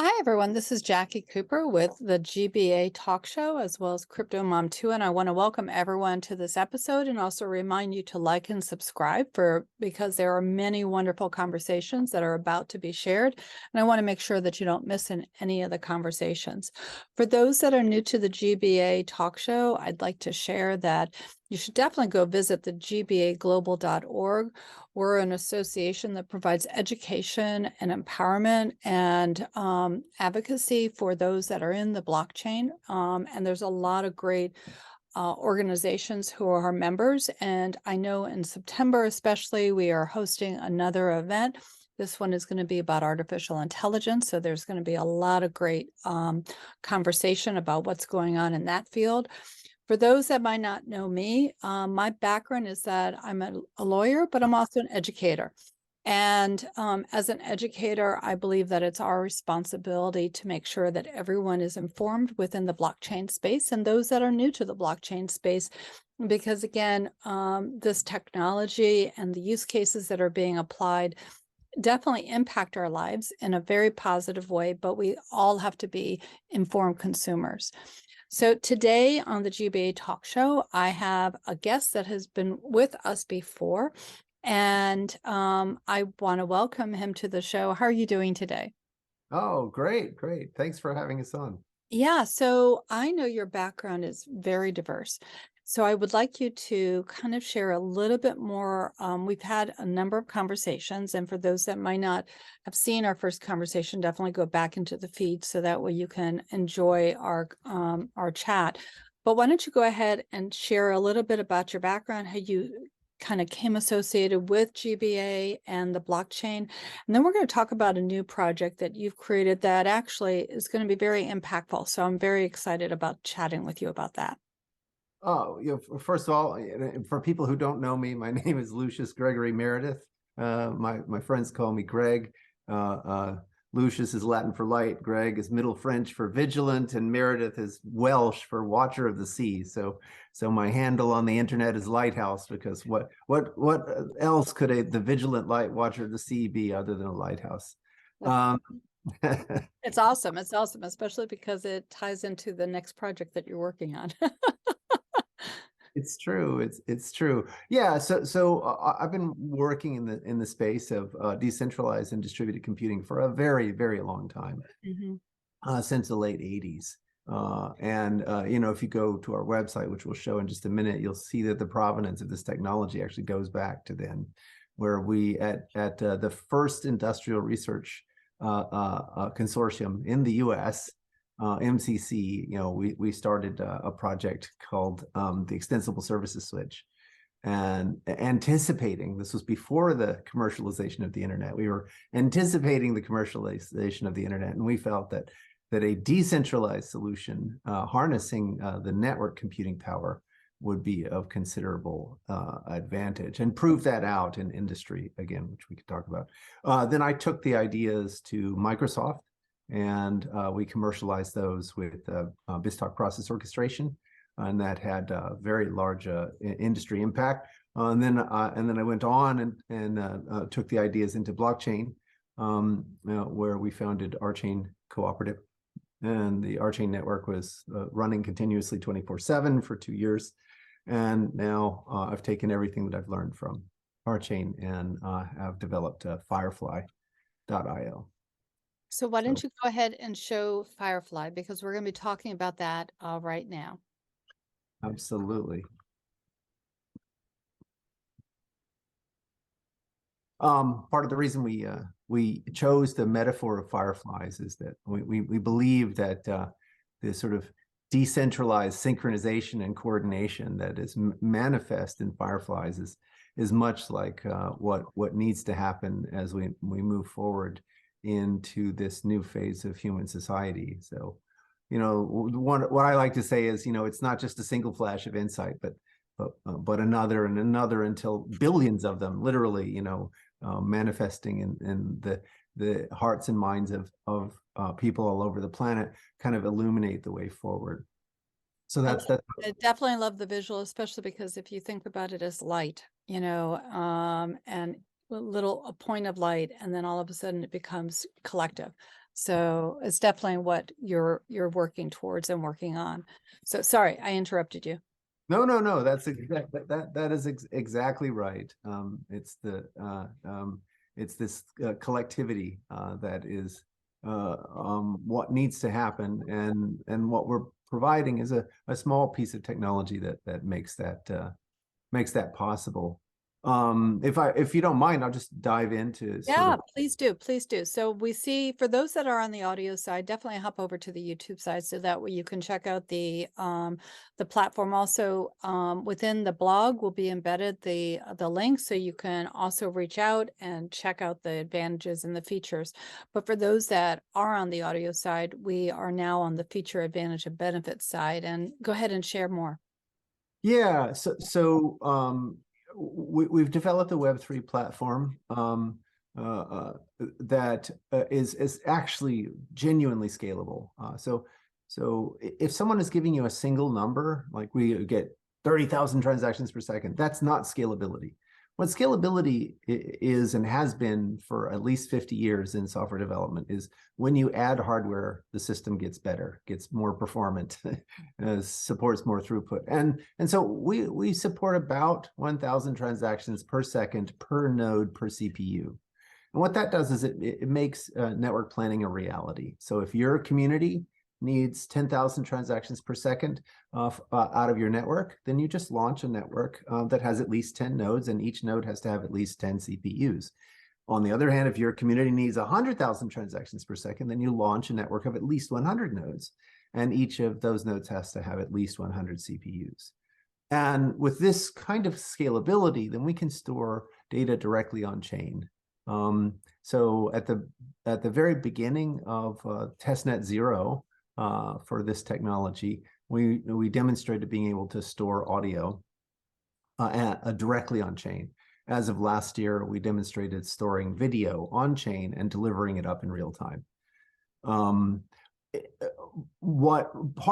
Hi, everyone. This is Jacqui Cooper with the GBA Talk Show, as well as CryptoMom2. And I want to welcome everyone to this episode and also remind you to like and subscribe because there are many wonderful conversations that are about to be shared. And I want to make sure that you don't miss any of the conversations. For those that are new to the GBA Talk Show, I'd like to share that you should definitely go visit the gbaglobal.org. We're an association that provides education and empowerment and advocacy for those that are in the blockchain. And there's a lot of great organizations who are our members. And I know in September, especially, we are hosting another event. This one is going to be about artificial intelligence. So there's going to be a lot of great conversation about what's going on in that field. For those that might not know me, my background is that I'm a lawyer, but I'm also an educator. And as an educator, I believe that it's our responsibility to make sure that everyone is informed within the blockchain space and those that are new to the blockchain space, because again, this technology and the use cases that are being applied definitely impact our lives in a very positive way, but we all have to be informed consumers. So today on the GBA Talk Show, I have a guest that has been with us before, and I want to welcome him to the show. How are you doing today? Oh, great, great. Thanks for having us on. Yeah, so I know your background is very diverse. So I would like you to kind of share a little bit more. We've had a number of conversations, and for those that might not have seen our first conversation, definitely go back into the feed so that way you can enjoy our chat. But why don't you go ahead and share a little bit about your background, how you kind of came associated with GBA and the blockchain. And then we're going to talk about a new project that you've created that actually is going to be very impactful. So I'm very excited about chatting with you about that. Oh, first of all, for people who don't know me, my name is Lucius Gregory Meredith. My friends call me Greg. Lucius is Latin for light, Greg is Middle French for vigilant, and Meredith is Welsh for watcher of the sea. So my handle on the internet is Lighthouse, because what else could the vigilant light watcher of the sea be other than a lighthouse? Um, It's awesome. It's awesome, especially because it ties into the next project that you're working on. It's true. It's true. Yeah. So I've been working in the space of decentralized and distributed computing for a very, very long time, Mhm. since the late 80s. If you go to our website, which we'll show in just a minute, you'll see that the provenance of this technology actually goes back to then, where we at the first industrial research consortium in the U.S. MCC, we started a project called the Extensible Services Switch, and anticipating, this was before the commercialization of the internet. We were anticipating the commercialization of the internet, and we felt that a decentralized solution harnessing the network computing power would be of considerable advantage, and prove that out in industry again, which we could talk about. Then I took the ideas to Microsoft, and we commercialized those with BizTalk process orchestration, and that had a very large industry impact. And then I went on and took the ideas into blockchain, where we founded Archain Cooperative, and the Archain network was running continuously 24/7 for 2 years. And now I've taken everything that I've learned from Archain and have developed firefly.io. So why don't you go ahead and show Firefly, because we're going to be talking about that right now. Absolutely. Part of the reason we chose the metaphor of fireflies is that we believe that this sort of decentralized synchronization and coordination that is manifest in fireflies is much like what needs to happen as we move forward into this new phase of human society. So, what I like to say is, it's not just a single flash of insight, but another and another, until billions of them, literally, manifesting in the hearts and minds of people all over the planet, kind of illuminate the way forward. So that's I definitely love the visual, especially because if you think about it as light, and a point of light, and then all of a sudden it becomes collective. So it's definitely what you're working towards and working on. So sorry, I interrupted you. No. That's that is exactly right. It's this collectivity that is what needs to happen, and what we're providing is a small piece of technology that makes that possible. If you don't mind, I'll just dive into sort Yeah, of. please do. Please do. So we see, for those that are on the audio side, definitely hop over to the YouTube side so that way you can check out the platform. Also, within the blog will be embedded the link, so you can also reach out and check out the advantages and the features. But for those that are on the audio side, we are now on the feature, advantage, and benefits side. And go ahead and share more. Yeah, we've developed a Web3 platform that is actually genuinely scalable. So if someone is giving you a single number, like we get 30,000 transactions per second, that's not scalability. What scalability is and has been for at least 50 years in software development is when you add hardware, the system gets better, gets more performant, supports more throughput. And so we support about 1,000 transactions per second per node per CPU. And what that does is it makes network planning a reality. So if your community needs 10,000 transactions per second out of your network, then you just launch a network that has at least 10 nodes, and each node has to have at least 10 CPUs. On the other hand, if your community needs 100,000 transactions per second, then you launch a network of at least 100 nodes, and each of those nodes has to have at least 100 CPUs. And with this kind of scalability, then we can store data directly on chain. So at the very beginning of testnet 0, for this technology, we demonstrated being able to store audio directly on chain. As of last year, we demonstrated storing video on chain and delivering it up in real time. Part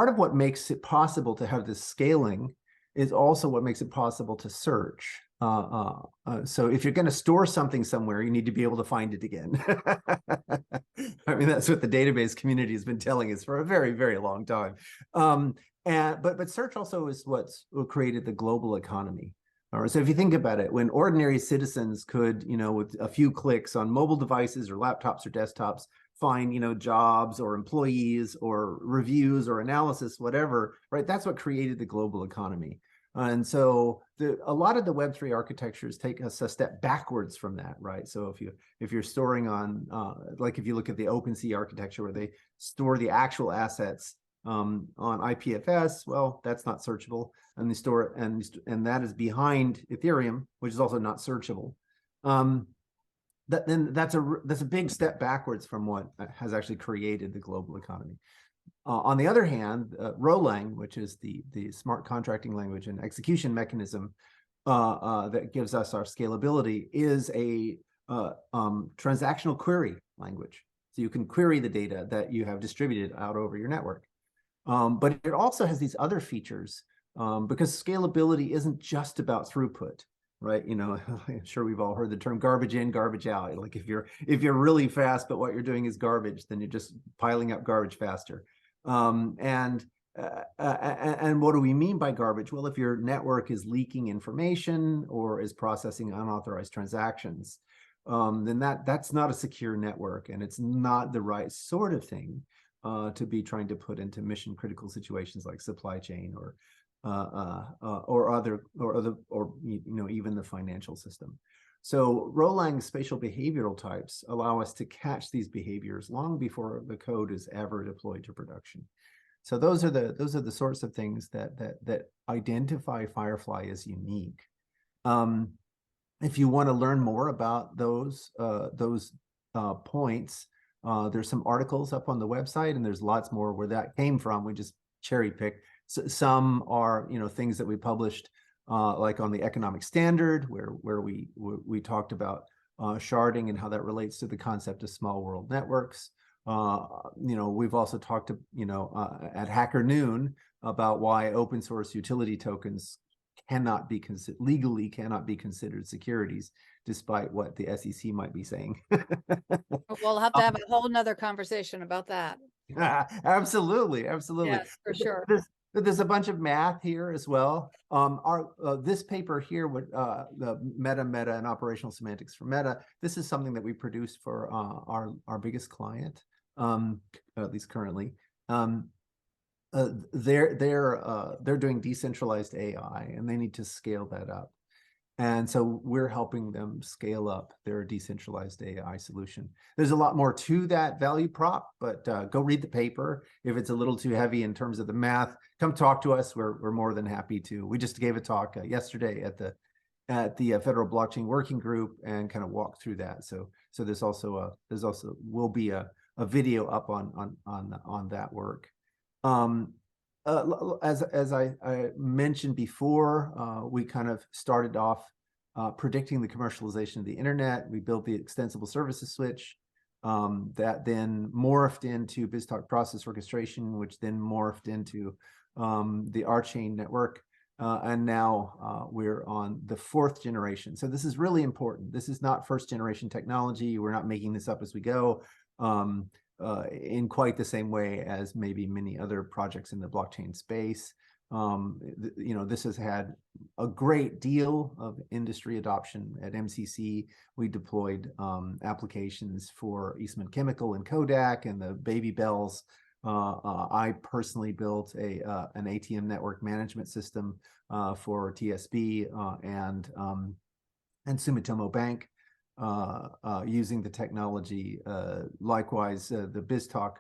of what makes it possible to have this scaling is also what makes it possible to search. So if you're going to store something somewhere, you need to be able to find it again. I mean, that's what the database community has been telling us for a very, very long time. But search also is what created the global economy. All right, so if you think about it, when ordinary citizens could, with a few clicks on mobile devices or laptops or desktops, find, jobs or employees or reviews or analysis, whatever, right? That's what created the global economy. And so a lot of the Web3 architectures take us a step backwards from that, right? So if you're storing on, like if you look at the OpenSea architecture where they store the actual assets on IPFS, well, that's not searchable, and they store it, and that is behind Ethereum, which is also not searchable. That's a big step backwards from what has actually created the global economy. On the other hand, Rolang, which is the smart contracting language and execution mechanism that gives us our scalability, is a transactional query language. So you can query the data that you have distributed out over your network. But it also has these other features because scalability isn't just about throughput, right? I'm sure we've all heard the term garbage in, garbage out. Like if you're really fast, but what you're doing is garbage, then you're just piling up garbage faster. And what do we mean by garbage? Well, if your network is leaking information or is processing unauthorized transactions, then that's not a secure network, and it's not the right sort of thing to be trying to put into mission critical situations like supply chain or even the financial system. So Rolang's spatial behavioral types allow us to catch these behaviors long before the code is ever deployed to production. So those are the sorts of things that identify Firefly as unique. If you want to learn more about those points, there's some articles up on the website, and there's lots more where that came from. We just cherry picked. So some are things that we published. Like on the economic standard, where we talked about sharding and how that relates to the concept of small world networks. We've also talked at Hacker Noon about why open source utility tokens cannot be legally cannot be considered securities, despite what the SEC might be saying. We'll have to have a whole nother conversation about that. Absolutely, absolutely. Yes, for sure. There's a bunch of math here as well. This paper here with the meta and operational semantics for Meta. This is something that we produced for our biggest client, at least currently. They're doing decentralized AI, and they need to scale that up. And so we're helping them scale up their decentralized AI solution. There's a lot more to that value prop, but go read the paper. If it's a little too heavy in terms of the math, come talk to us. We're more than happy to. We just gave a talk yesterday at the Federal Blockchain Working Group and kind of walk through that. So there's also will be a video up on that work. As I mentioned before, we kind of started off predicting the commercialization of the internet. We built the extensible services switch that then morphed into BizTalk process orchestration, which then morphed into the R-Chain network. And now we're on the 4th generation. So this is really important. This is not 1st generation technology. We're not making this up as we go. In quite the same way as maybe many other projects in the blockchain space. This has had a great deal of industry adoption. At MCC, we deployed applications for Eastman Chemical and Kodak and the Baby Bells. I personally built an ATM network management system for TSB and Sumitomo Bank. Using the technology. Likewise, the BizTalk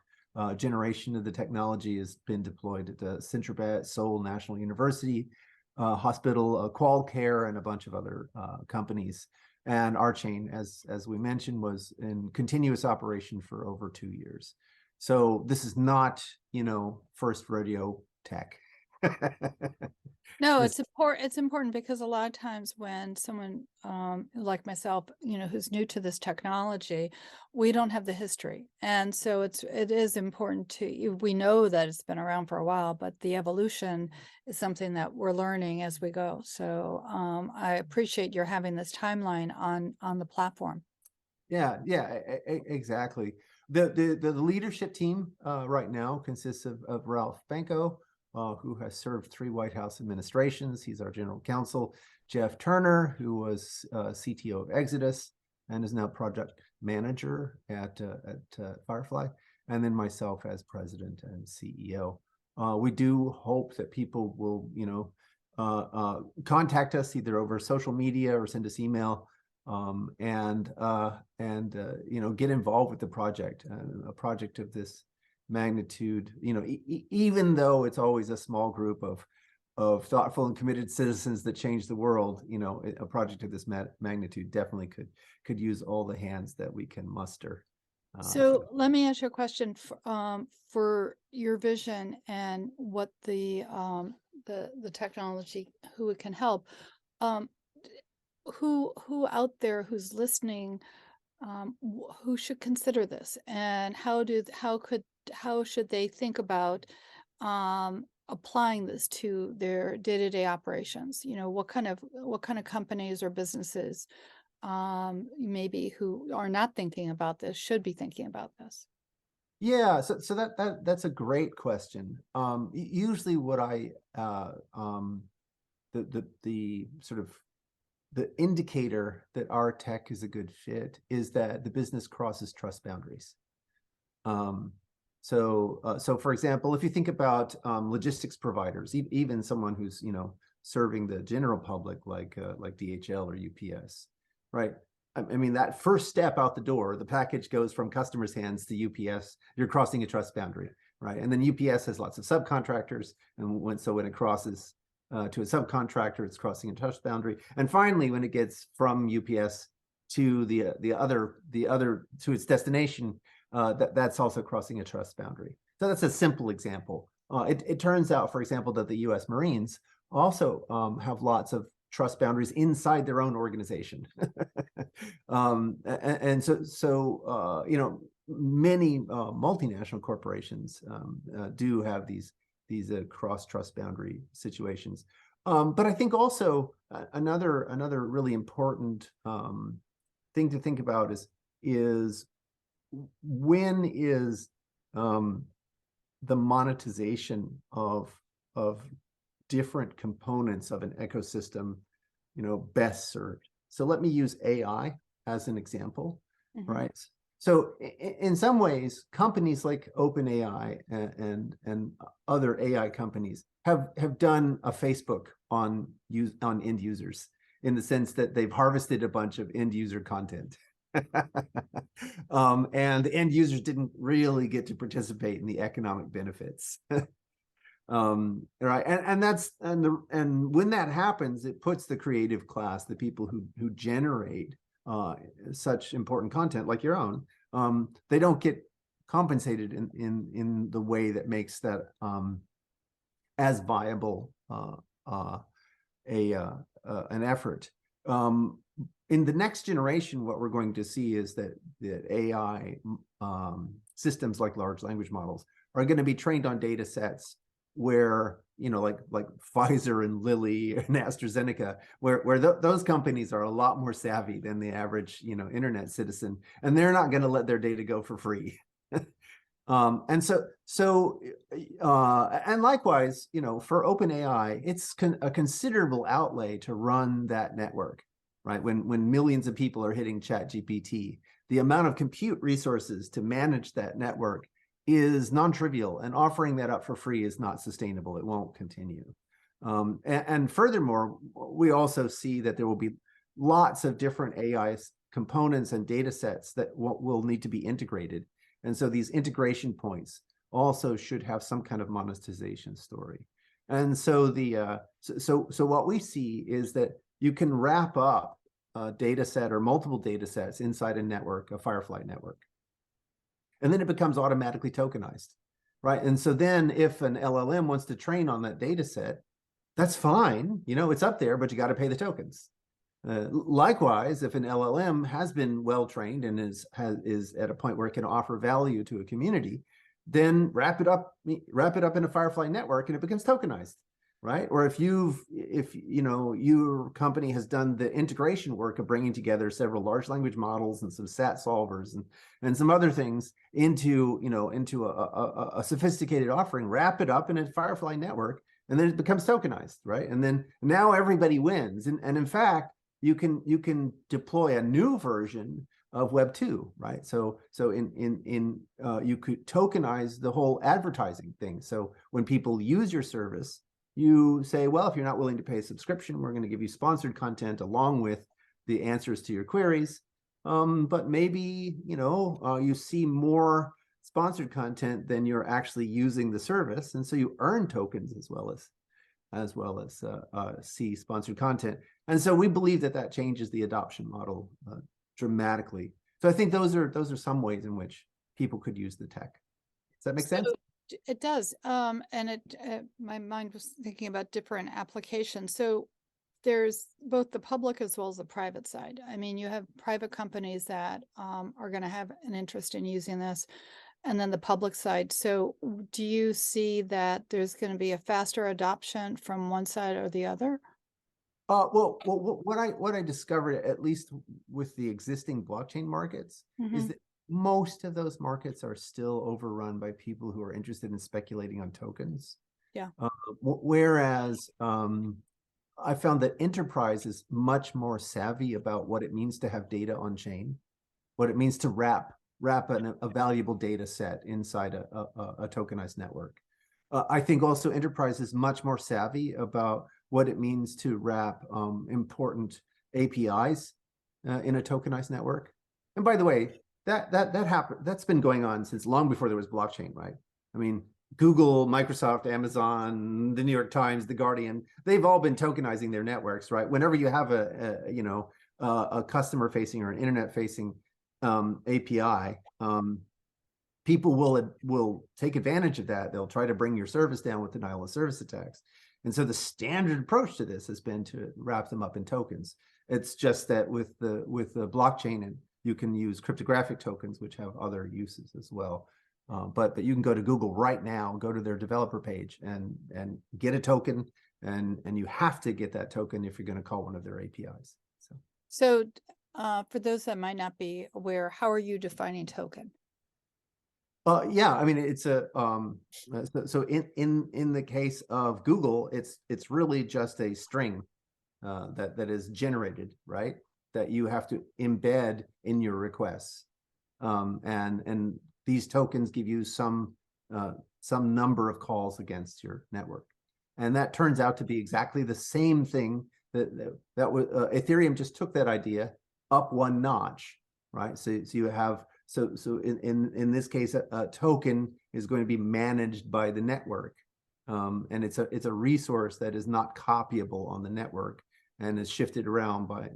generation of the technology has been deployed at the Centrabet, Seoul National University Hospital, QualCare, and a bunch of other companies. And R-Chain, as we mentioned, was in continuous operation for over 2 years. So this is not, first rodeo tech. No, it's important. It's important because a lot of times when someone like myself, who's new to this technology, we don't have the history, and so it is important we know that it's been around for a while, but the evolution is something that we're learning as we go. So I appreciate your having this timeline on the platform. Yeah, exactly. The leadership team right now consists of Ralph Banco, who has served 3 White House administrations. He's our general counsel. Jeff Turner, who was CTO of Exodus and is now project manager at Firefly, and then myself as president and CEO. We do hope that people will, contact us either over social media or send us email, and get involved with the project. A project of this magnitude, even though it's always a small group of thoughtful and committed citizens that change the world, a project of this magnitude definitely could use all the hands that we can muster. So let me ask you a question for your vision and what the technology, who it can help. Who out there who's listening, who should consider this, and how should they think about applying this to their day-to-day operations? What kind of companies or businesses maybe who are not thinking about this should be thinking about this? Yeah, so that's a great question. Usually what I the sort of the indicator that our tech is a good fit is that the business crosses trust boundaries. So for example, if you think about logistics providers, even someone who's serving the general public like DHL or UPS, right? I mean, that first step out the door, the package goes from customers' hands to UPS. You're crossing a trust boundary, right? And then UPS has lots of subcontractors, and when it crosses to a subcontractor, it's crossing a trust boundary. And finally, when it gets from UPS to the other to its destination, that's also crossing a trust boundary. So that's a simple example. It turns out, for example, that the U.S. Marines also have lots of trust boundaries inside their own organization. And so many multinational corporations do have these cross trust boundary situations. But I think also another really important thing to think about is when is the monetization of different components of an ecosystem, best served. So let me use AI as an example, right? So in some ways, companies like OpenAI and other AI companies have done a Facebook on end users, in the sense that they've harvested a bunch of end user content. And the end users didn't really get to participate in the economic benefits. Right, and when that happens, it puts the creative class, the people who generate such important content like your own, they don't get compensated in the way that makes that as viable an effort. In the next generation, what we're going to see is that AI systems like large language models are going to be trained on data sets where, like Pfizer and Lilly and AstraZeneca, where those companies are a lot more savvy than the average, internet citizen, and they're not going to let their data go for free. And likewise, for OpenAI, it's a considerable outlay to run that network, right? When millions of people are hitting ChatGPT, the amount of compute resources to manage that network is non-trivial, and offering that up for free is not sustainable. It won't continue. And furthermore, we also see that there will be lots of different AI components and data sets that will need to be integrated. And so these integration points also should have some kind of monetization story. And so so what we see is that you can wrap up a data set or multiple data sets inside a network, a Firefly network. And then it becomes automatically tokenized, right? And so then if an LLM wants to train on that data set, that's fine. It's up there, but you got to pay the tokens. Likewise, if an LLM has been well trained and is at a point where it can offer value to a community, then wrap it up in a Firefly network, and it becomes tokenized, right? Or if your company has done the integration work of bringing together several large language models and some SAT solvers and some other things into a sophisticated offering, wrap it up in a Firefly network, and then it becomes tokenized, right? And then now everybody wins. And in fact, you can deploy a new version of Web 2, right? So you could tokenize the whole advertising thing. So when people use your service, you say, well, if you're not willing to pay a subscription, we're going to give you sponsored content along with the answers to your queries. But maybe, you see more sponsored content than you're actually using the service. And so you earn tokens as well as see sponsored content. And so we believe that changes the adoption model dramatically. So I think those are some ways in which people could use the tech. Does that make sense? It does. And my mind was thinking about different applications. So there's both the public as well as the private side. I mean, you have private companies that are going to have an interest in using this, and then the public side. So do you see that there's going to be a faster adoption from one side or the other? Well, what I discovered, at least with the existing blockchain markets, is that most of those markets are still overrun by people who are interested in speculating on tokens. Yeah. Whereas I found that enterprise is much more savvy about what it means to have data on chain, what it means to wrap a valuable data set inside a tokenized network. I think also enterprise is much more savvy about what it means to wrap important APIs in a tokenized network. And by the way, that happened. That's been going on since long before there was blockchain, right? I mean, Google, Microsoft, Amazon, the New York Times, the Guardian, they've all been tokenizing their networks, right? Whenever you have a customer facing or an internet facing API, people will take advantage of that. They'll try to bring your service down with denial of service attacks. And so the standard approach to this has been to wrap them up in tokens. It's just that with the blockchain, and you can use cryptographic tokens, which have other uses as well. But you can go to Google right now, go to their developer page and get a token and you have to get that token if you're going to call one of their APIs. So for those that might not be aware, how are you defining token? Yeah, I mean, it's a so in the case of Google, it's really just a string that is generated, right? That you have to embed in your requests, and these tokens give you some number of calls against your network, and that turns out to be exactly the same thing that was Ethereum just took that idea up one notch, right? So you have. So in this case, a token is going to be managed by the network, and it's a resource that is not copyable on the network and is shifted around by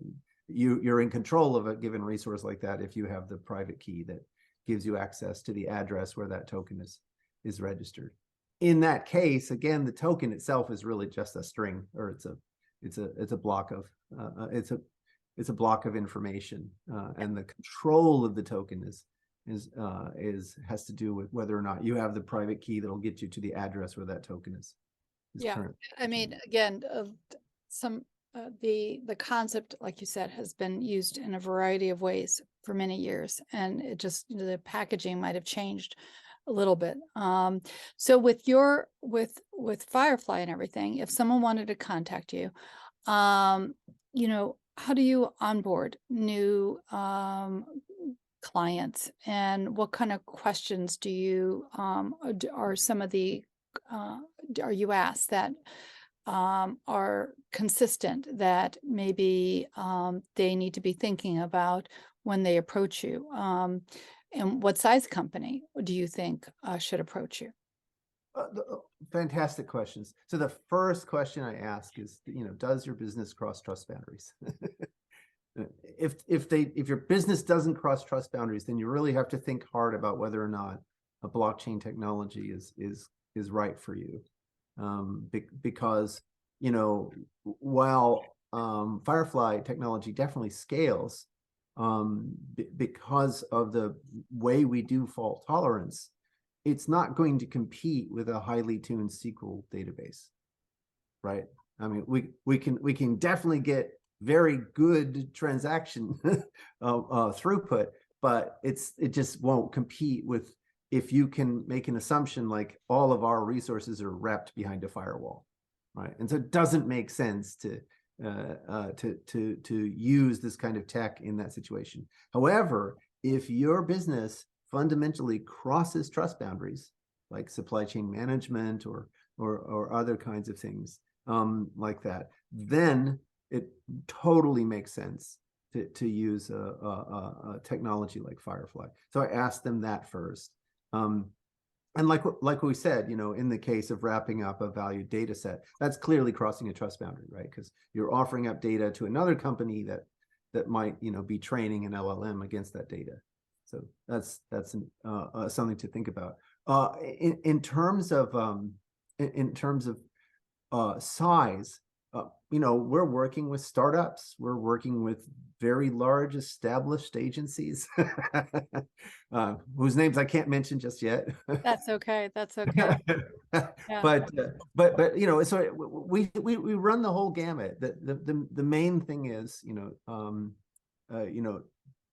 you. You're in control of a given resource like that if you have the private key that gives you access to the address where that token is registered. In that case, again, the token itself is really just a string, or it's a block of it's a block of information, and the control of the token has to do with whether or not you have the private key that'll get you to the address where that token is current. I mean, again, the concept, like you said, has been used in a variety of ways for many years, and it just, the packaging might have changed a little bit. So with with Firefly and everything, if someone wanted to contact you, how do you onboard new clients, and what kind of questions do you are some of the are you asked that are consistent, that maybe they need to be thinking about when they approach you? And what size company do you think should approach you? Fantastic questions. So the first question I ask is, does your business cross trust boundaries? If your business doesn't cross trust boundaries, then you really have to think hard about whether or not a blockchain technology is right for you. Because while Firefly technology definitely scales, because of the way we do fault tolerance, it's not going to compete with a highly tuned SQL database, right? I mean, we can definitely get very good transaction throughput, but it just won't compete with, if you can make an assumption like all of our resources are wrapped behind a firewall, right? And so it doesn't make sense to use this kind of tech in that situation. However, if your business fundamentally crosses trust boundaries, like supply chain management or other kinds of things like that, then it totally makes sense to use a technology like Firefly. So I asked them that first. And like we said, in the case of wrapping up a valued data set, that's clearly crossing a trust boundary, right? Because you're offering up data to another company that might, be training an LLM against that data. So that's something to think about. In terms of size, we're working with startups. We're working with very large established agencies whose names I can't mention just yet. That's okay. That's okay. Yeah. But so we run the whole gamut. The main thing is,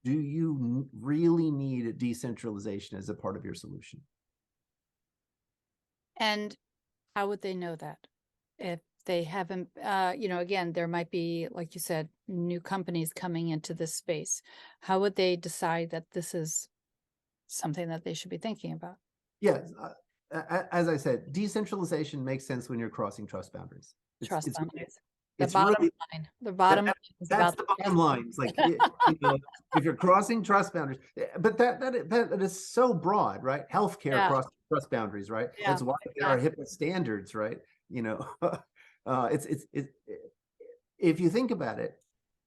do you really need a decentralization as a part of your solution? And how would they know that if they haven't, again, there might be, like you said, new companies coming into this space. How would they decide that this is something that they should be thinking about? Yes. As I said, decentralization makes sense when you're crossing trust boundaries. Trust boundaries. The bottom line is about the bottom line. It's like, if you're crossing trust boundaries, but that is so broad, right? Healthcare crosses trust boundaries, right? Yeah, That's why there are HIPAA standards, right? It's if you think about it,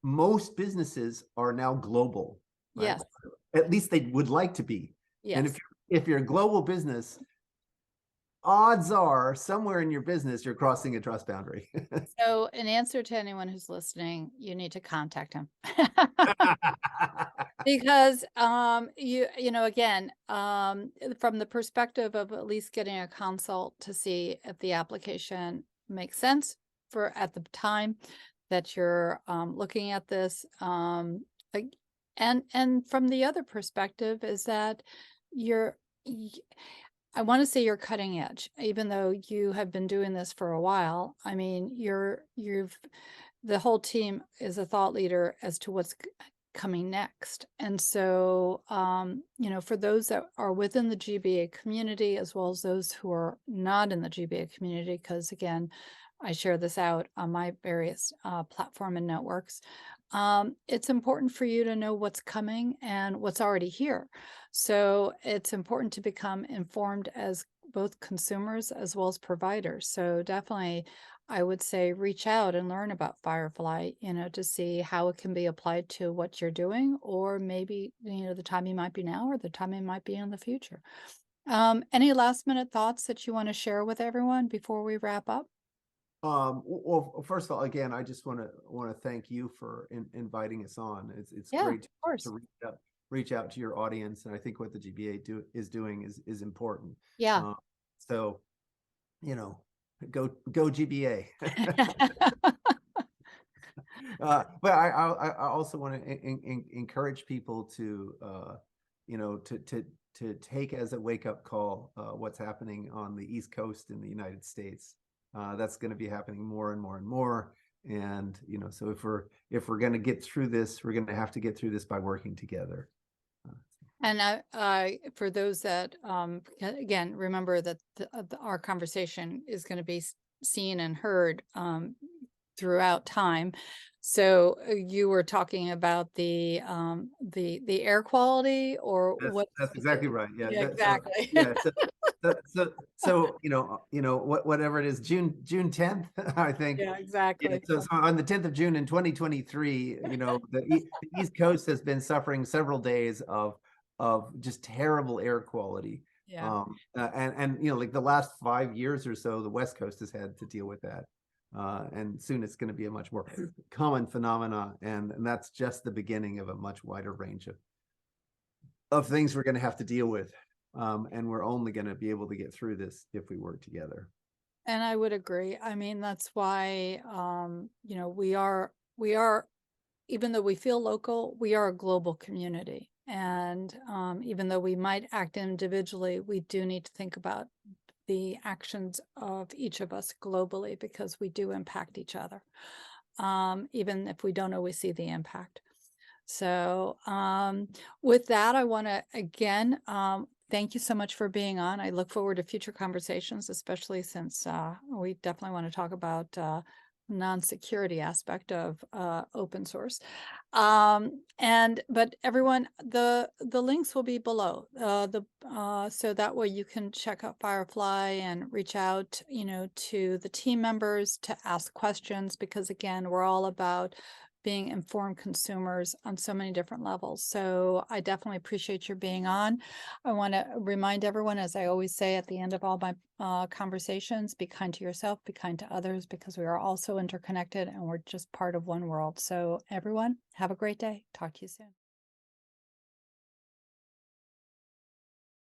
most businesses are now global, right? Yes. At least they would like to be. Yes. And if you're a global business, odds are somewhere in your business you're crossing a trust boundary. So in answer to anyone who's listening, you need to contact him. Because again, from the perspective of at least getting a consult to see if the application makes sense, for at the time that you're looking at this. Like, and from the other perspective is that you're, I want to say you're cutting edge, even though you have been doing this for a while. I mean, the whole team is a thought leader as to what's coming next. And so, for those that are within the GBA community, as well as those who are not in the GBA community, because again, I share this out on my various platform and networks. It's important for you to know what's coming and what's already here. So it's important to become informed as both consumers as well as providers. So definitely, I would say reach out and learn about Firefly, to see how it can be applied to what you're doing, or maybe, the timing might be now or the timing might be in the future. Any last minute thoughts that you want to share with everyone before we wrap up? Well, first of all, again, I just want to thank you for inviting us on. It's Yeah, great of course. to reach out to your audience, and I think what the GBA is doing is important. Yeah. So, go GBA. But I also want to encourage people to to take as a wake up call what's happening on the East Coast in the United States. That's going to be happening more and more and more. And so if we're going to get through this, we're going to have to get through this by working together. And for those that, again, remember that our conversation is going to be seen and heard throughout time. So you were talking about the air quality, or what? That's exactly right. Yeah. Yeah, exactly. Yeah. So whatever it is, June 10th, I think. Yeah, Yeah, exactly. so on the 10th of June in 2023, the East Coast has been suffering several days of just terrible air quality. Yeah. And like the last 5 years or so, the West Coast has had to deal with that. And soon it's going to be a much more common phenomena, and that's just the beginning of a much wider range of things we're going to have to deal with. And we're only going to be able to get through this if we work together. And I would agree. I mean, that's why, we are, even though we feel local, we are a global community. And even though we might act individually, we do need to think about the actions of each of us globally, because we do impact each other, even if we don't always see the impact. So with that, I want to again thank you so much for being on. I look forward to future conversations, especially since we definitely want to talk about non-security aspect of open source. But everyone, the links will be below so that way you can check out Firefly and reach out, to the team members to ask questions, because again, we're all about being informed consumers on so many different levels. So I definitely appreciate your being on. I want to remind everyone, as I always say at the end of all my conversations, be kind to yourself, be kind to others, because we are all so interconnected and we're just part of one world. So everyone, have a great day. Talk to you soon.